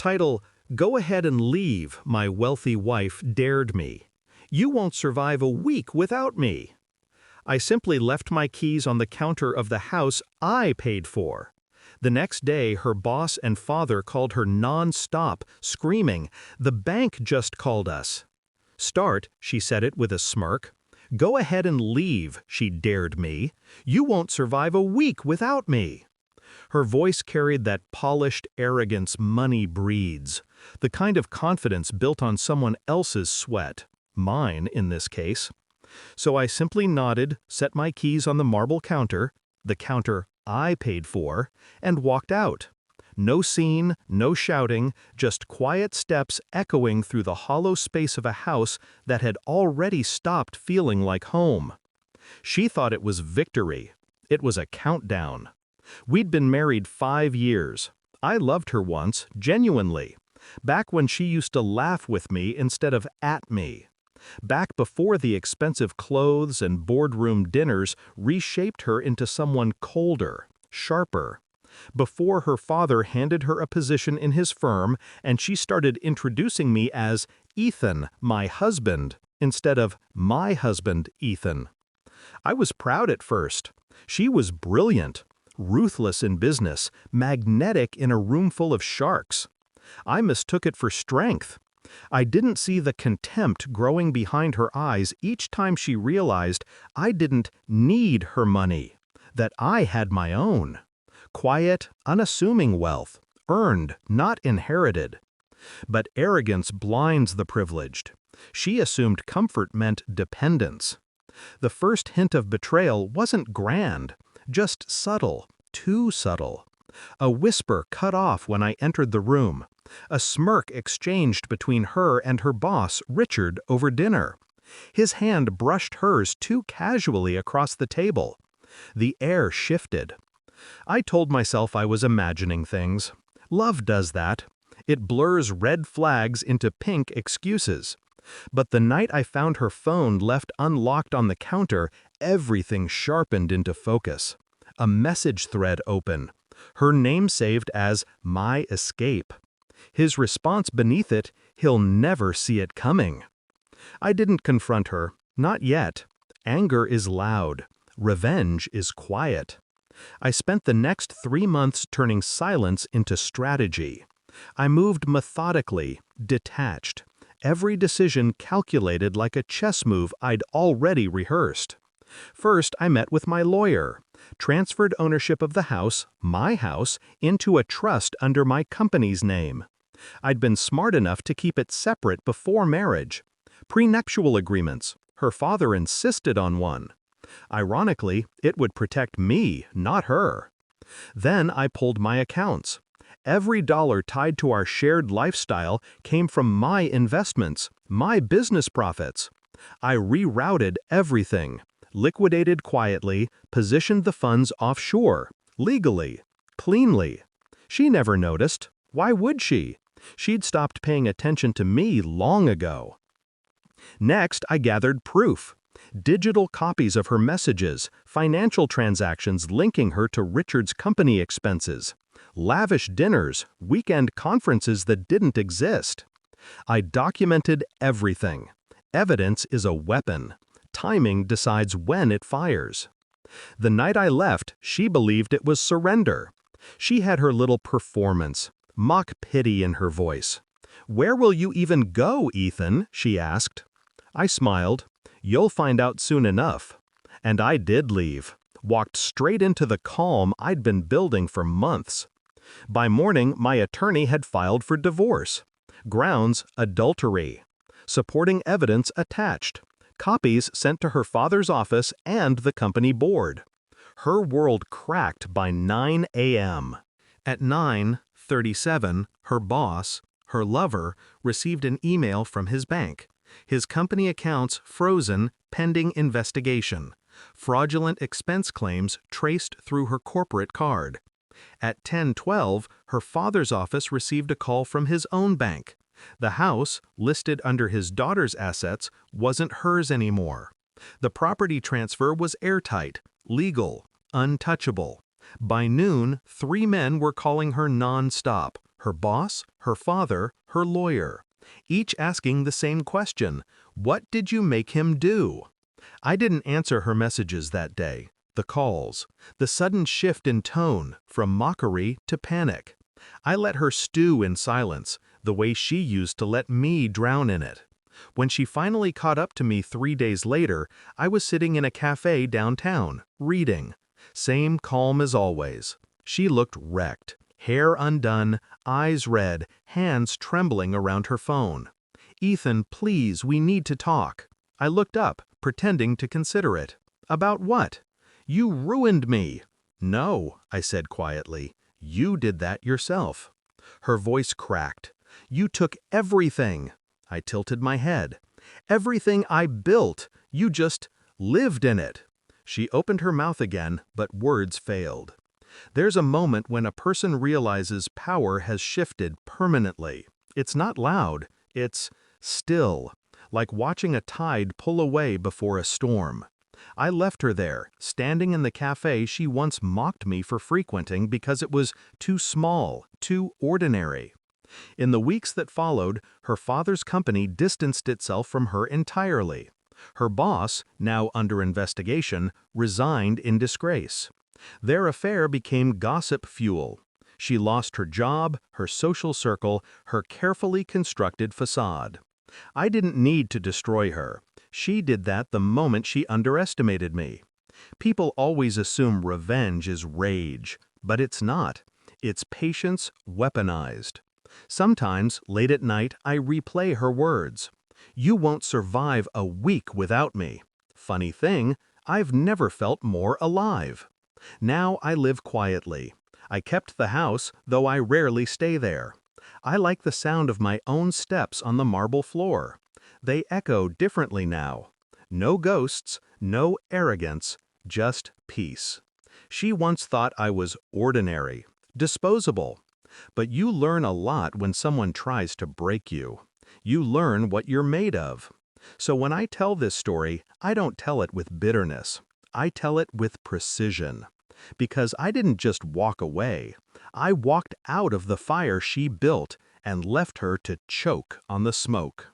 Title: Go Ahead and Leave, My Wealthy Wife Dared Me. You won't survive a week without me. I simply left my keys on the counter of the house I paid for. The next day, her boss and father called her non-stop, screaming, "The bank just called us." "Start," she said it with a smirk. "Go ahead and leave," she dared me. "You won't survive a week without me." Her voice carried that polished arrogance money breeds, the kind of confidence built on someone else's sweat, mine in this case. So I simply nodded, set my keys on the marble counter, the counter I paid for, and walked out. No scene, no shouting, just quiet steps echoing through the hollow space of a house that had already stopped feeling like home. She thought it was victory. It was a countdown. We'd been married 5 years. I loved her once, genuinely. Back when she used to laugh with me instead of at me. Back before the expensive clothes and boardroom dinners reshaped her into someone colder, sharper. Before her father handed her a position in his firm and she started introducing me as Ethan, my husband, instead of my husband, Ethan. I was proud at first. She was brilliant, ruthless in business, magnetic in a room full of sharks. I mistook it for strength. I didn't see the contempt growing behind her eyes each time she realized I didn't need her money, that I had my own. Quiet, unassuming wealth, earned, not inherited. But arrogance blinds the privileged. She assumed comfort meant dependence. The first hint of betrayal wasn't grand, just subtle, too subtle. A whisper cut off when I entered the room. A smirk exchanged between her and her boss, Richard, over dinner. His hand brushed hers too casually across the table. The air shifted. I told myself I was imagining things. Love does that. It blurs red flags into pink excuses. But the night I found her phone left unlocked on the counter, everything sharpened into focus. A message thread open. Her name saved as My Escape. His response beneath it, "He'll never see it coming." I didn't confront her, not yet. Anger is loud. Revenge is quiet. I spent the next 3 months turning silence into strategy. I moved methodically, detached. Every decision calculated like a chess move I'd already rehearsed. First, I met with my lawyer, transferred ownership of the house, my house, into a trust under my company's name. I'd been smart enough to keep it separate before marriage. Prenuptial agreements. Her father insisted on one. Ironically, it would protect me, not her. Then I pulled my accounts. Every dollar tied to our shared lifestyle came from my investments, my business profits. I rerouted everything, liquidated quietly, positioned the funds offshore, legally, cleanly. She never noticed. Why would she? She'd stopped paying attention to me long ago. Next, I gathered proof. Digital copies of her messages, financial transactions linking her to Richard's company expenses, lavish dinners, weekend conferences that didn't exist. I documented everything. Evidence is a weapon. Timing decides when it fires. The night I left, she believed it was surrender. She had her little performance, mock pity in her voice. "Where will you even go, Ethan?" she asked. I smiled. "You'll find out soon enough." And I did leave, walked straight into the calm I'd been building for months. By morning, my attorney had filed for divorce. Grounds, adultery. Supporting evidence attached. Copies sent to her father's office and the company board. Her world cracked by 9 a.m. At 9:37, her boss, her lover, received an email from his bank. His company accounts frozen pending investigation. Fraudulent expense claims traced through her corporate card. At 10:12, her father's office received a call from his own bank. The house, listed under his daughter's assets, wasn't hers anymore. The property transfer was airtight, legal, untouchable. By noon, 3 men were calling her non-stop, her boss, her father, her lawyer, each asking the same question: what did you make him do? I didn't answer her messages that day. The calls, the sudden shift in tone from mockery to panic. I let her stew in silence, the way she used to let me drown in it. When she finally caught up to me 3 days later, I was sitting in a cafe downtown, reading. Same calm as always. She looked wrecked, hair undone, eyes red, hands trembling around her phone. "Ethan, please, we need to talk." I looked up, pretending to consider it. "About what?" "You ruined me." "No," I said quietly. "You did that yourself." Her voice cracked. "You took everything." I tilted my head. "Everything I built. You just lived in it." She opened her mouth again, but words failed. There's a moment when a person realizes power has shifted permanently. It's not loud, it's still, like watching a tide pull away before a storm. I left her there, standing in the cafe she once mocked me for frequenting because it was too small, too ordinary. In the weeks that followed, her father's company distanced itself from her entirely. Her boss, now under investigation, resigned in disgrace. Their affair became gossip fuel. She lost her job, her social circle, her carefully constructed facade. I didn't need to destroy her. She did that the moment she underestimated me. People always assume revenge is rage, but it's not. It's patience weaponized. Sometimes, late at night, I replay her words. "You won't survive a week without me." Funny thing, I've never felt more alive. Now I live quietly. I kept the house, though I rarely stay there. I like the sound of my own steps on the marble floor. They echo differently now. No ghosts, no arrogance, just peace. She once thought I was ordinary, disposable. But you learn a lot when someone tries to break you. You learn what you're made of. So when I tell this story, I don't tell it with bitterness. I tell it with precision. Because I didn't just walk away. I walked out of the fire she built and left her to choke on the smoke.